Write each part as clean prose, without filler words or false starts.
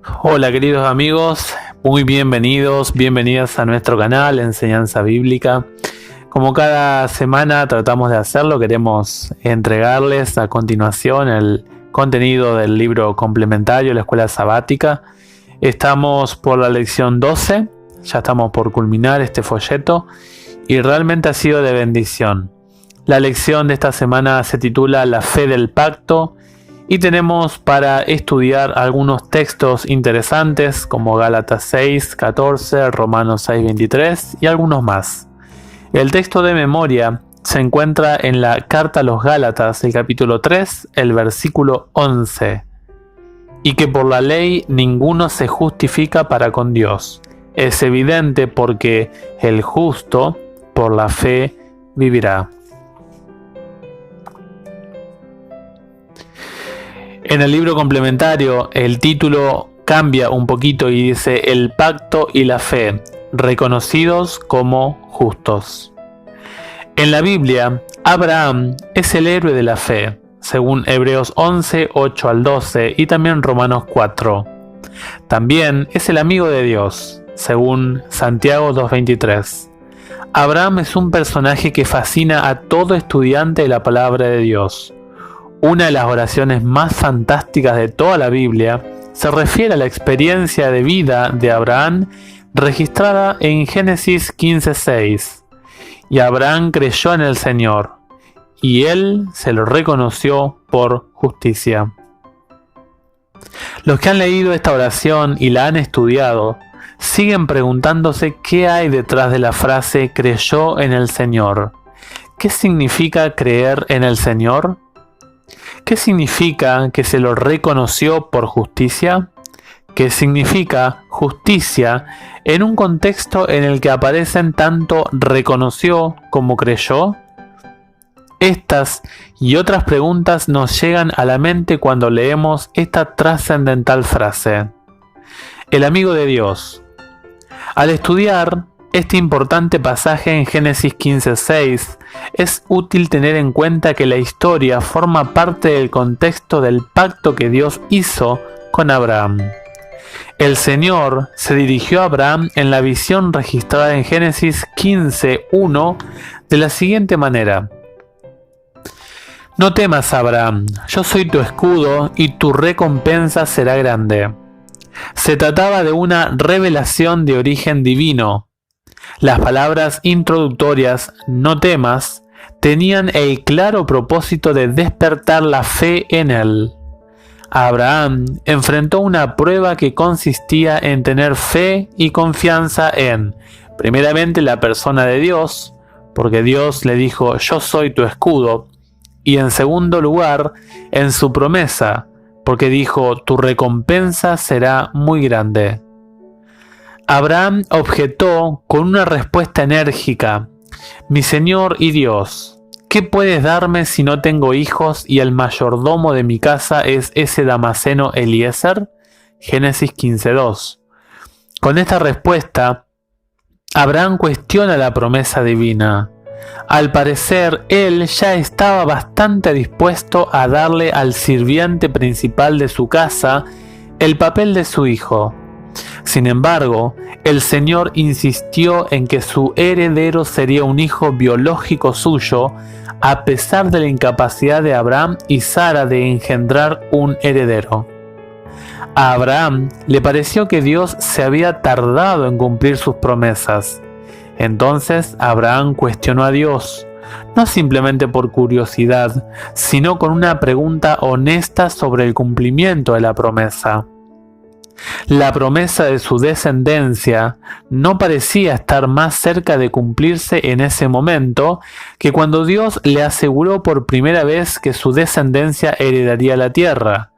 Hola queridos amigos, muy bienvenidas a nuestro canal Enseñanza Bíblica. Como cada semana tratamos de hacerlo, queremos entregarles a continuación el contenido del libro complementario, la Escuela Sabática. Estamos por la lección 12, ya estamos por culminar este folleto y realmente ha sido de bendición. La lección de esta semana se titula La fe del pacto. Y tenemos para estudiar algunos textos interesantes como Gálatas 6, 14, Romanos 6, 23 y algunos más. El texto de memoria se encuentra en la Carta a los Gálatas, el capítulo 3, el versículo 11. Y que por la ley ninguno se justifica para con Dios. Es evidente porque el justo por la fe vivirá. En el libro complementario el título cambia un poquito y dice el pacto y la fe, reconocidos como justos. En la Biblia, Abraham es el héroe de la fe, según Hebreos 11, 8 al 12 y también Romanos 4. También es el amigo de Dios, según Santiago 2:23. Abraham es un personaje que fascina a todo estudiante de la palabra de Dios. Una de las oraciones más fantásticas de toda la Biblia se refiere a la experiencia de vida de Abraham registrada en Génesis 15:6. Y Abraham creyó en el Señor, y él se lo reconoció por justicia. Los que han leído esta oración y la han estudiado, siguen preguntándose qué hay detrás de la frase creyó en el Señor. ¿Qué significa creer en el Señor? ¿Qué significa que se lo reconoció por justicia? ¿Qué significa justicia en un contexto en el que aparecen tanto reconoció como creyó? Estas y otras preguntas nos llegan a la mente cuando leemos esta trascendental frase. El amigo de Dios. Al estudiar este importante pasaje en Génesis 15:6, es útil tener en cuenta que la historia forma parte del contexto del pacto que Dios hizo con Abraham. El Señor se dirigió a Abraham en la visión registrada en Génesis 15:1 de la siguiente manera: No temas, Abraham, yo soy tu escudo y tu recompensa será grande. Se trataba de una revelación de origen divino. Las palabras introductorias no temas tenían el claro propósito de despertar la fe en él. Abraham enfrentó una prueba que consistía en tener fe y confianza en, primeramente, la persona de Dios, porque Dios le dijo yo soy tu escudo, y en segundo lugar, en su promesa, porque dijo tu recompensa será muy grande. Abraham objetó con una respuesta enérgica: Mi Señor y Dios, ¿qué puedes darme si no tengo hijos y el mayordomo de mi casa es ese Damaseno Eliezer? Génesis 15:2. Con esta respuesta, Abraham cuestiona la promesa divina. Al parecer, él ya estaba bastante dispuesto a darle al sirviente principal de su casa el papel de su hijo. Sin embargo, el Señor insistió en que su heredero sería un hijo biológico suyo, a pesar de la incapacidad de Abraham y Sara de engendrar un heredero. A Abraham le pareció que Dios se había tardado en cumplir sus promesas. Entonces Abraham cuestionó a Dios, no simplemente por curiosidad, sino con una pregunta honesta sobre el cumplimiento de la promesa. La promesa de su descendencia no parecía estar más cerca de cumplirse en ese momento que cuando Dios le aseguró por primera vez que su descendencia heredaría la tierra.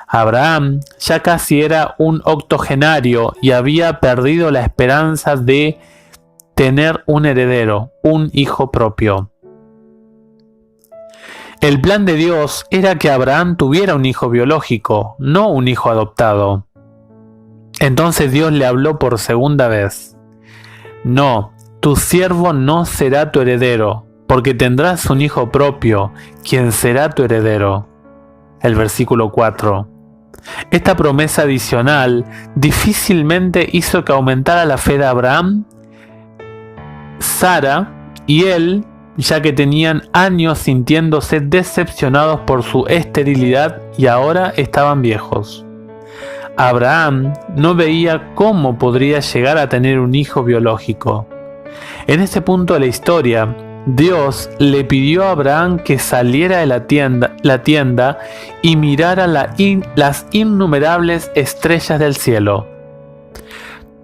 Abraham ya casi era un octogenario y había perdido la esperanza de tener un heredero, un hijo propio. El plan de Dios era que Abraham tuviera un hijo biológico, no un hijo adoptado. Entonces Dios le habló por segunda vez. No, tu siervo no será tu heredero, porque tendrás un hijo propio, quien será tu heredero. El versículo 4. Esta promesa adicional difícilmente hizo que aumentara la fe de Abraham, Sara y él, ya que tenían años sintiéndose decepcionados por su esterilidad y ahora estaban viejos. Abraham no veía cómo podría llegar a tener un hijo biológico. En este punto de la historia, Dios le pidió a Abraham que saliera de la tienda y mirara las innumerables estrellas del cielo.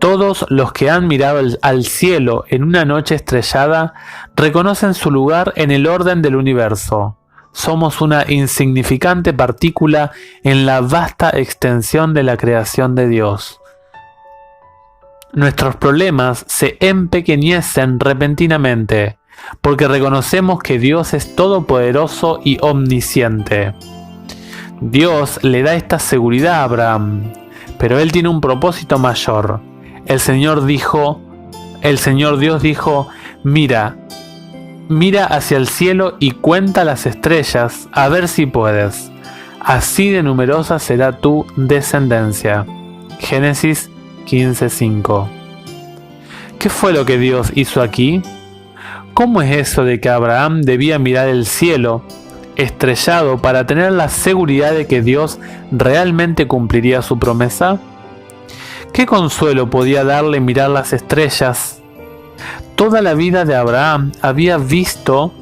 Todos los que han mirado al cielo en una noche estrellada reconocen su lugar en el orden del universo. Somos una insignificante partícula en la vasta extensión de la creación de Dios. Nuestros problemas se empequeñecen repentinamente, porque reconocemos que Dios es todopoderoso y omnisciente. Dios le da esta seguridad a Abraham, pero él tiene un propósito mayor. El Señor Dios dijo, mira hacia el cielo y cuenta las estrellas, a ver si puedes. Así de numerosa será tu descendencia. Génesis 15:5. ¿Qué fue lo que Dios hizo aquí? ¿Cómo es eso de que Abraham debía mirar el cielo estrellado para tener la seguridad de que Dios realmente cumpliría su promesa? ¿Qué consuelo podía darle mirar las estrellas? Toda la vida de Abraham había visto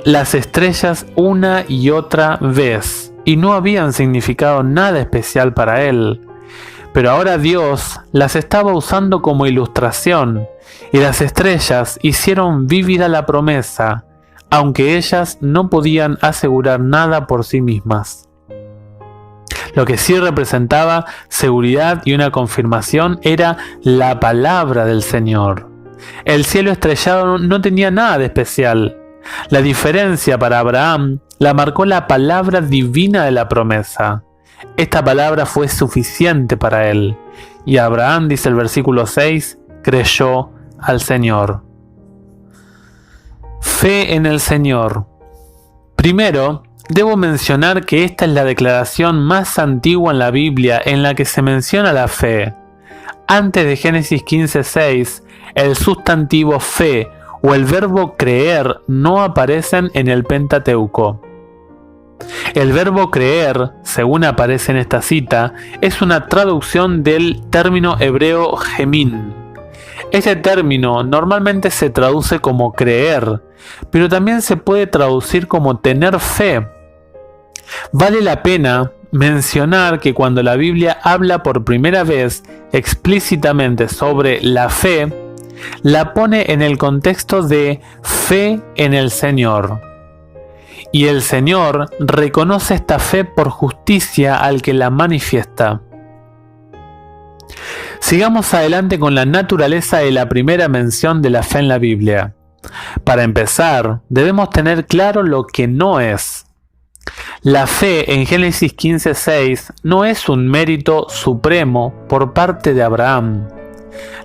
las estrellas una y otra vez y no habían significado nada especial para él. Pero ahora Dios las estaba usando como ilustración y las estrellas hicieron vívida la promesa, aunque ellas no podían asegurar nada por sí mismas. Lo que sí representaba seguridad y una confirmación era la palabra del Señor. El cielo estrellado no tenía nada de especial. La diferencia para Abraham la marcó la palabra divina de la promesa. Esta palabra fue suficiente para él. Y Abraham, dice el versículo 6, creyó al Señor. Fe en el Señor. Primero, debo mencionar que esta es la declaración más antigua en la Biblia en la que se menciona la fe. Antes de Génesis 15:6, el sustantivo fe o el verbo creer no aparecen en el Pentateuco. El verbo creer, según aparece en esta cita, es una traducción del término hebreo gemín. Este término normalmente se traduce como creer, pero también se puede traducir como tener fe. Vale la pena mencionar que cuando la Biblia habla por primera vez explícitamente sobre la fe, la pone en el contexto de fe en el Señor. Y el Señor reconoce esta fe por justicia al que la manifiesta. Sigamos adelante con la naturaleza de la primera mención de la fe en la Biblia. Para empezar, debemos tener claro lo que no es. La fe en Génesis 15:6 no es un mérito supremo por parte de Abraham.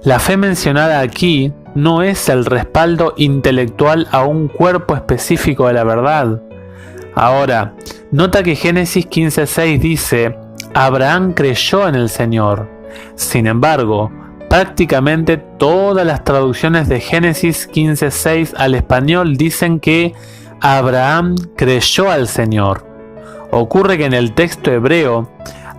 La fe mencionada aquí no es el respaldo intelectual a un cuerpo específico de la verdad. Ahora, nota que Génesis 15:6 dice, Abraham creyó en el Señor. Sin embargo, prácticamente todas las traducciones de Génesis 15:6 al español dicen que Abraham creyó al Señor. Ocurre que en el texto hebreo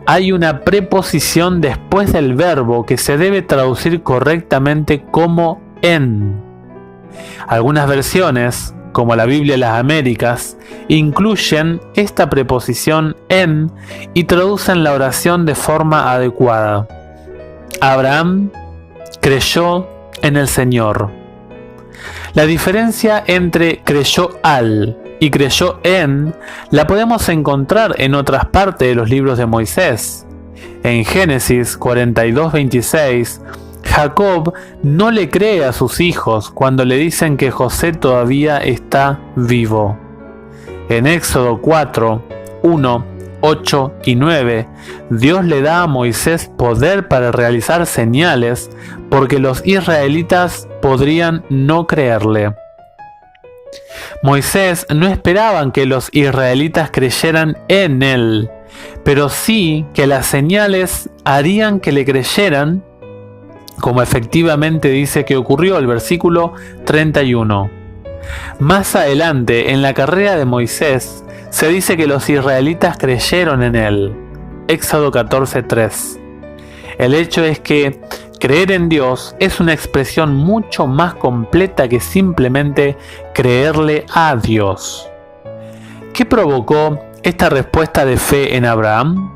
hay una preposición después del verbo que se debe traducir correctamente como en. Algunas versiones, como la Biblia de las Américas, incluyen esta preposición en y traducen la oración de forma adecuada. Abraham creyó en el Señor. La diferencia entre creyó al y creyó en la podemos encontrar en otras partes de los libros de Moisés. En Génesis 42:26, Jacob no le cree a sus hijos cuando le dicen que José todavía está vivo. En Éxodo 4:1, 8 y 9, Dios le da a Moisés poder para realizar señales porque los israelitas podrían no creerle. Moisés no esperaban que los israelitas creyeran en él, pero sí que las señales harían que le creyeran, como efectivamente dice que ocurrió el versículo 31. Más adelante, en la carrera de Moisés, se dice que los israelitas creyeron en él. Éxodo 14:3. El hecho es que creer en Dios es una expresión mucho más completa que simplemente creerle a Dios. ¿Qué provocó esta respuesta de fe en Abraham?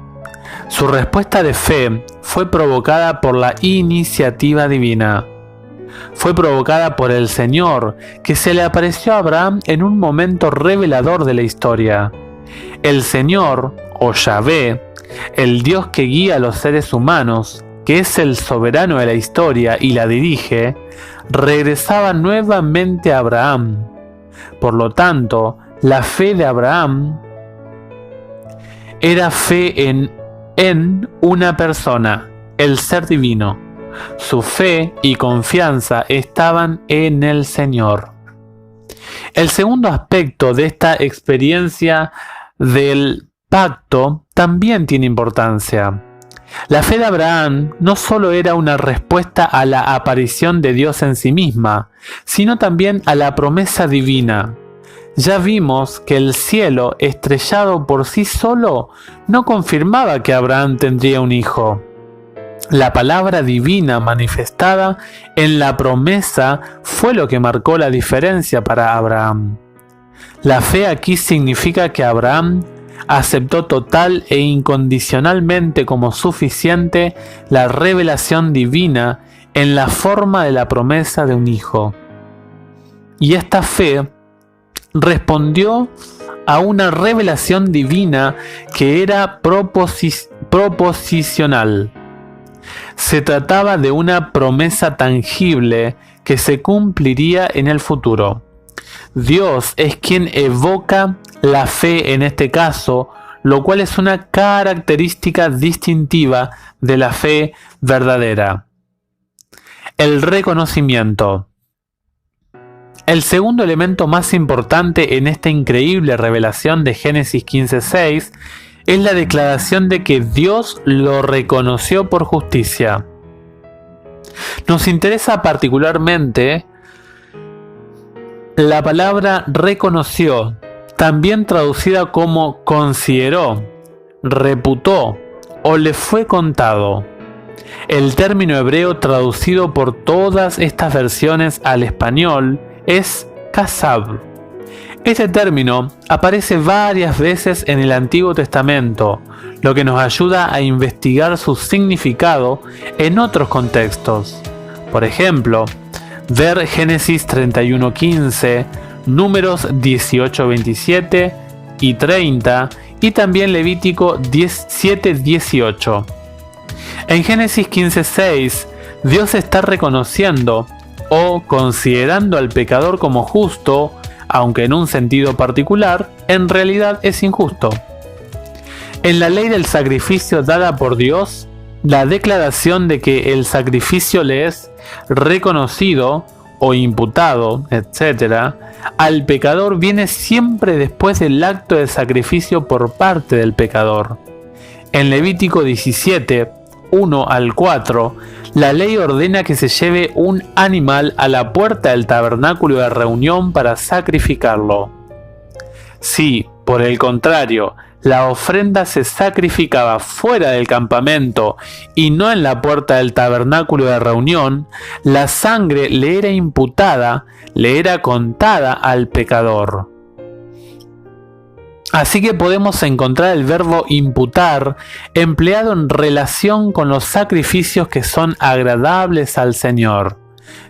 Su respuesta de fe fue provocada por la iniciativa divina. Fue provocada por el Señor, que se le apareció a Abraham en un momento revelador de la historia. El Señor, o Yahvé, el Dios que guía a los seres humanos, que es el soberano de la historia y la dirige, regresaba nuevamente a Abraham. Por lo tanto, la fe de Abraham era fe en una persona, el ser divino. Su fe y confianza estaban en el Señor. El segundo aspecto de esta experiencia del pacto también tiene importancia. La fe de Abraham no solo era una respuesta a la aparición de Dios en sí misma, sino también a la promesa divina. Ya vimos que el cielo estrellado por sí solo no confirmaba que Abraham tendría un hijo. La palabra divina manifestada en la promesa fue lo que marcó la diferencia para Abraham. La fe aquí significa que Abraham aceptó total e incondicionalmente como suficiente la revelación divina en la forma de la promesa de un hijo. Y esta fe respondió a una revelación divina que era proposicional. Se trataba de una promesa tangible que se cumpliría en el futuro. Dios es quien evoca la fe en este caso, lo cual es una característica distintiva de la fe verdadera. El reconocimiento. El segundo elemento más importante en esta increíble revelación de Génesis 15:6 es la declaración de que Dios lo reconoció por justicia. Nos interesa particularmente la palabra reconoció, también traducida como consideró, reputó o le fue contado. El término hebreo traducido por todas estas versiones al español es kasab. Este término aparece varias veces en el Antiguo Testamento, lo que nos ayuda a investigar su significado en otros contextos. Por ejemplo, ver Génesis 31:15, Números 18:27 y 30 y también Levítico 7:18. En Génesis 15:6, Dios está reconociendo o considerando al pecador como justo, aunque en un sentido particular, en realidad es injusto. En la ley del sacrificio dada por Dios, la declaración de que el sacrificio le es reconocido o imputado, etc., al pecador viene siempre después del acto de sacrificio por parte del pecador. En Levítico 17, 1 al 4, la ley ordena que se lleve un animal a la puerta del tabernáculo de reunión para sacrificarlo. Si, por el contrario, la ofrenda se sacrificaba fuera del campamento y no en la puerta del tabernáculo de reunión, la sangre le era imputada, le era contada al pecador. Así que podemos encontrar el verbo imputar empleado en relación con los sacrificios que son agradables al Señor.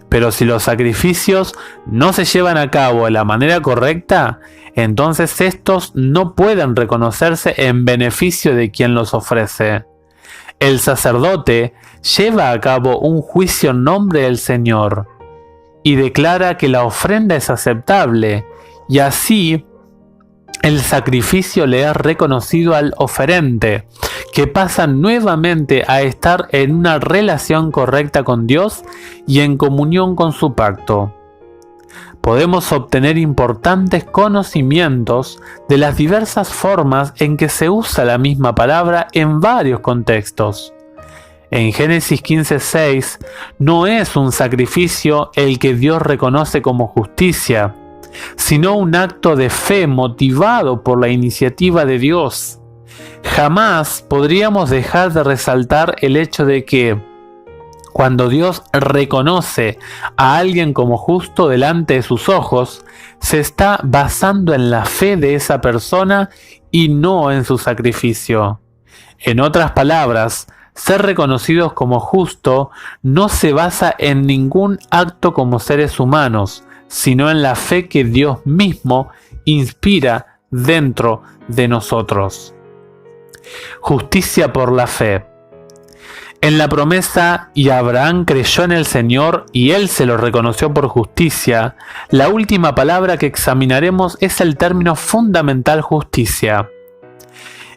Pero si los sacrificios no se llevan a cabo de la manera correcta, entonces estos no pueden reconocerse en beneficio de quien los ofrece. El sacerdote lleva a cabo un juicio en nombre del Señor y declara que la ofrenda es aceptable, y así el sacrificio le es reconocido al oferente, que pasa nuevamente a estar en una relación correcta con Dios y en comunión con su pacto. podemos obtener importantes conocimientos de las diversas formas en que se usa la misma palabra en varios contextos. En Génesis 15:6 no es un sacrificio el que Dios reconoce como justicia, sino un acto de fe motivado por la iniciativa de Dios. Jamás podríamos dejar de resaltar el hecho de que cuando Dios reconoce a alguien como justo delante de sus ojos, se está basando en la fe de esa persona y no en su sacrificio. En otras palabras, ser reconocidos como justo no se basa en ningún acto como seres humanos, sino en la fe que Dios mismo inspira dentro de nosotros. Justicia por la fe. En la promesa, y Abraham creyó en el Señor y él se lo reconoció por justicia, la última palabra que examinaremos es el término fundamental justicia.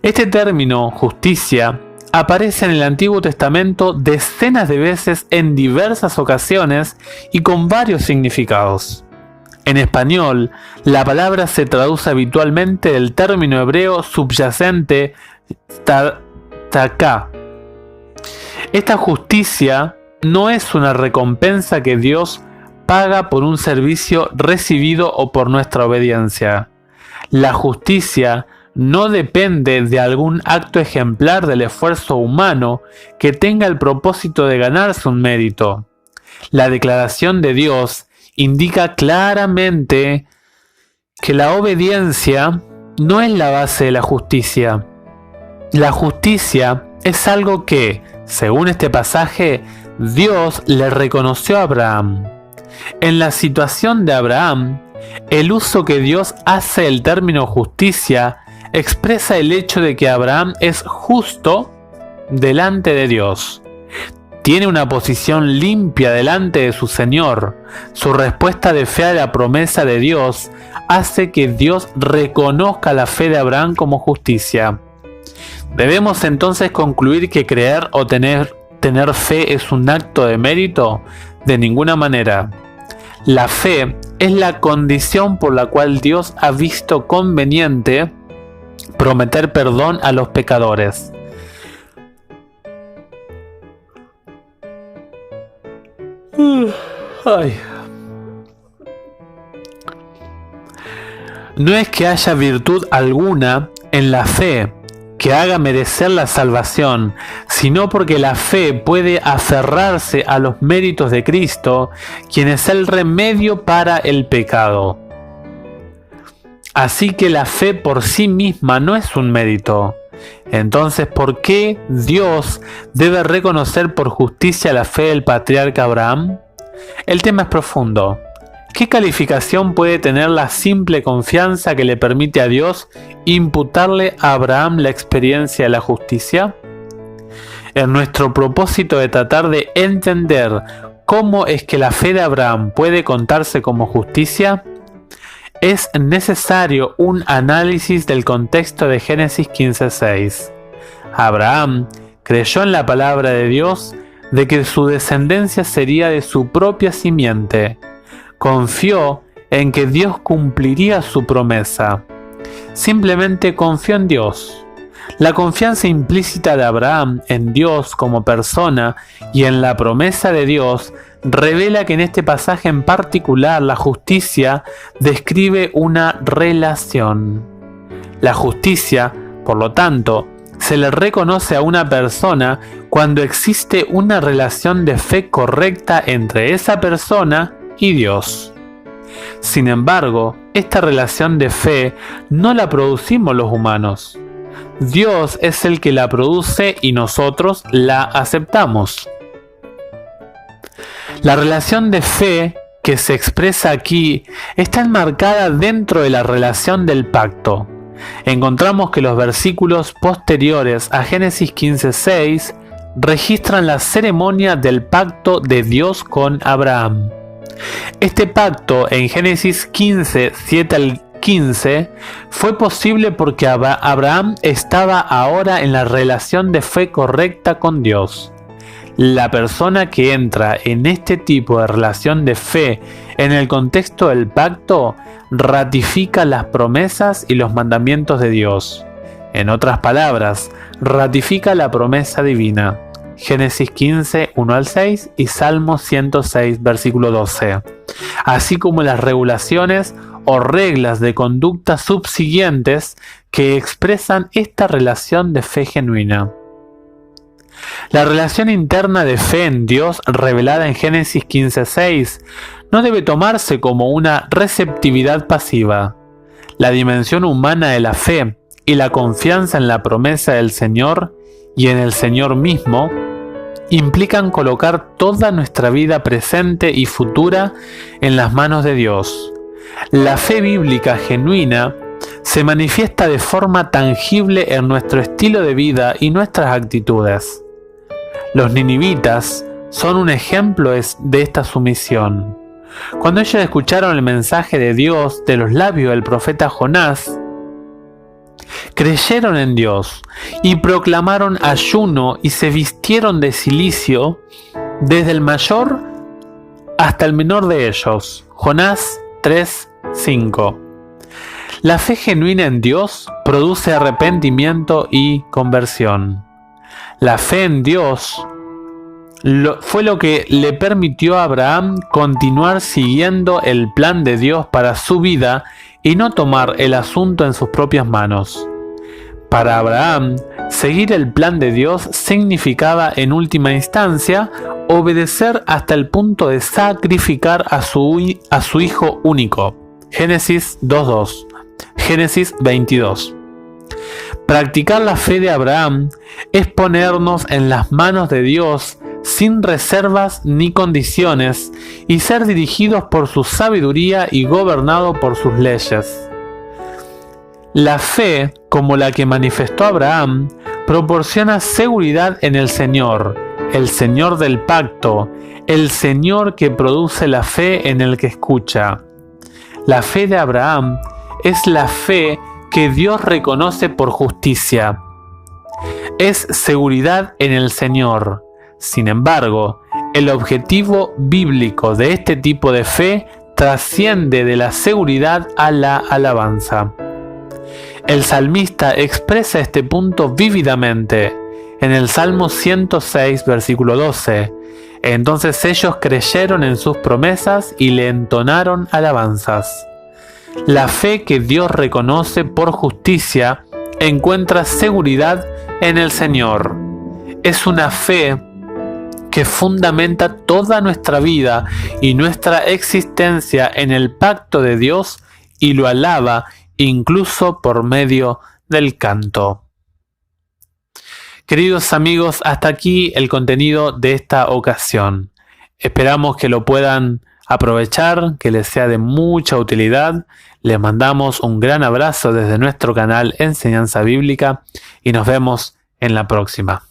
Este término, justicia, aparece en el Antiguo Testamento decenas de veces en diversas ocasiones y con varios significados. En español, la palabra se traduce habitualmente del término hebreo subyacente tzedakah. Esta justicia no es una recompensa que Dios paga por un servicio recibido o por nuestra obediencia. La justicia no depende de algún acto ejemplar del esfuerzo humano que tenga el propósito de ganarse un mérito. La declaración de Dios indica claramente que la obediencia no es la base de la justicia. La justicia es algo que, según este pasaje, Dios le reconoció a Abraham. En la situación de Abraham, el uso que Dios hace del término justicia expresa el hecho de que Abraham es justo delante de Dios. Tiene una posición limpia delante de su Señor. Su respuesta de fe a la promesa de Dios hace que Dios reconozca la fe de Abraham como justicia. ¿Debemos entonces concluir que creer o tener fe es un acto de mérito? De ninguna manera. La fe es la condición por la cual Dios ha visto conveniente prometer perdón a los pecadores. No es que haya virtud alguna en la fe que haga merecer la salvación, sino porque la fe puede aferrarse a los méritos de Cristo, quien es el remedio para el pecado. Así que la fe por sí misma no es un mérito. Entonces, ¿por qué Dios debe reconocer por justicia la fe del patriarca Abraham? El tema es profundo. ¿Qué calificación puede tener la simple confianza que le permite a Dios imputarle a Abraham la experiencia de la justicia? En nuestro propósito de tratar de entender cómo es que la fe de Abraham puede contarse como justicia, es necesario un análisis del contexto de Génesis 15:6. Abraham creyó en la palabra de Dios de que su descendencia sería de su propia simiente. Confió en que Dios cumpliría su promesa. Simplemente confió en Dios. La confianza implícita de Abraham en Dios como persona y en la promesa de Dios revela que en este pasaje en particular la justicia describe una relación. La justicia, por lo tanto, se le reconoce a una persona cuando existe una relación de fe correcta entre esa persona y Dios. Sin embargo, esta relación de fe no la producimos los humanos. Dios es el que la produce y nosotros la aceptamos. La relación de fe que se expresa aquí está enmarcada dentro de la relación del pacto. Encontramos que los versículos posteriores a Génesis 15:6 registran la ceremonia del pacto de Dios con Abraham. Este pacto en Génesis 15:7 al 15 fue posible porque Abraham estaba ahora en la relación de fe correcta con Dios. La persona que entra en este tipo de relación de fe en el contexto del pacto ratifica las promesas y los mandamientos de Dios. En otras palabras, ratifica la promesa divina. Génesis 15, 1 al 6 y Salmo 106, versículo 12. Así como las regulaciones o reglas de conducta subsiguientes que expresan esta relación de fe genuina. La relación interna de fe en Dios revelada en Génesis 15:6 no debe tomarse como una receptividad pasiva. La dimensión humana de la fe y la confianza en la promesa del Señor y en el Señor mismo implican colocar toda nuestra vida presente y futura en las manos de Dios. La fe bíblica genuina se manifiesta de forma tangible en nuestro estilo de vida y nuestras actitudes. Los ninivitas son un ejemplo de esta sumisión. Cuando ellos escucharon el mensaje de Dios de los labios del profeta Jonás, creyeron en Dios y proclamaron ayuno y se vistieron de cilicio desde el mayor hasta el menor de ellos. Jonás 3:5. La fe genuina en Dios produce arrepentimiento y conversión. La fe en Dios fue lo que le permitió a Abraham continuar siguiendo el plan de Dios para su vida y no tomar el asunto en sus propias manos. Para Abraham, seguir el plan de Dios significaba en última instancia obedecer hasta el punto de sacrificar a su hijo único. Génesis 2:2. Génesis 22. Practicar la fe de Abraham es ponernos en las manos de Dios sin reservas ni condiciones y ser dirigidos por su sabiduría y gobernado por sus leyes. La fe, como la que manifestó Abraham, proporciona seguridad en el Señor del pacto, el Señor que produce la fe en el que escucha. La fe de Abraham es la fe que Dios reconoce por justicia. Es seguridad en el Señor. Sin embargo, el objetivo bíblico de este tipo de fe trasciende de la seguridad a la alabanza. El salmista expresa este punto vívidamente en el Salmo 106, versículo 12. Entonces ellos creyeron en sus promesas y le entonaron alabanzas. La fe que Dios reconoce por justicia encuentra seguridad en el Señor. Es una fe que fundamenta toda nuestra vida y nuestra existencia en el pacto de Dios y lo alaba incluso por medio del canto. Queridos amigos, hasta aquí el contenido de esta ocasión. Esperamos que lo puedan aprovechar, que les sea de mucha utilidad. Les mandamos un gran abrazo desde nuestro canal Enseñanza Bíblica y nos vemos en la próxima.